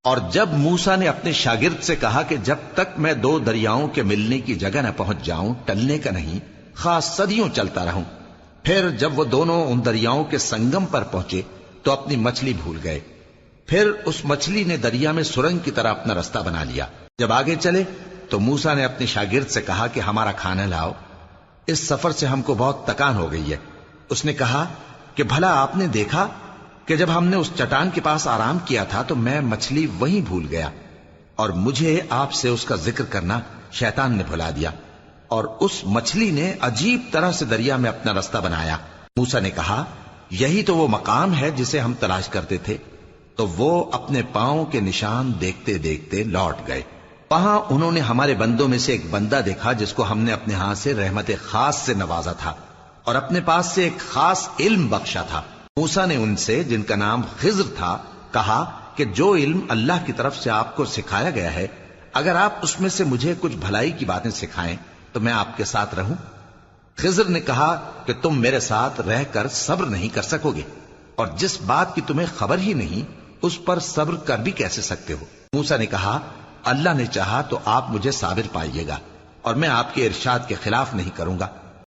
اور جب موسیٰ نے اپنے شاگرد سے کہا کہ جب تک میں دو دریاؤں کے ملنے کی جگہ نہ پہنچ جاؤں ٹلنے کا نہیں، خاص صدیوں چلتا رہوں، پھر جب وہ دونوں ان دریاؤں کے سنگم پر پہنچے تو اپنی مچھلی بھول گئے۔ پھر اس مچھلی نے دریا میں سرنگ کی طرح اپنا رستہ بنا لیا۔ جب آگے چلے تو موسیٰ نے اپنے شاگرد سے کہا کہ ہمارا کھانا لاؤ، اس سفر سے ہم کو بہت تکان ہو گئی ہے۔ اس نے کہا کہ بھلا آپ نے دیکھا کہ جب ہم نے اس چٹان کے پاس آرام کیا تھا تو میں مچھلی وہیں بھول گیا، اور مجھے آپ سے اس کا ذکر کرنا شیطان نے بھلا دیا، اور اس مچھلی نے عجیب طرح سے دریا میں اپنا رستہ بنایا۔ موسیٰ نے کہا یہی تو وہ مقام ہے جسے ہم تلاش کرتے تھے۔ تو وہ اپنے پاؤں کے نشان دیکھتے دیکھتے لوٹ گئے۔ وہاں انہوں نے ہمارے بندوں میں سے ایک بندہ دیکھا جس کو ہم نے اپنے ہاں سے رحمت خاص سے نوازا تھا اور اپنے پاس سے ایک خاص علم بخشا تھا۔ موسیٰ نے ان سے، جن کا نام خضر تھا، کہا کہ جو علم اللہ کی طرف سے آپ کو سکھایا گیا ہے، اگر آپ اس میں سے مجھے کچھ بھلائی کی باتیں سکھائیں تو میں آپ کے ساتھ رہوں۔ خضر نے کہا کہ تم میرے ساتھ رہ کر صبر نہیں کر سکو گے، اور جس بات کی تمہیں خبر ہی نہیں اس پر صبر کر بھی کیسے سکتے ہو؟ موسیٰ نے کہا اللہ نے چاہا تو آپ مجھے صابر پائیے گا، اور میں آپ کے ارشاد کے خلاف نہیں کروں گا۔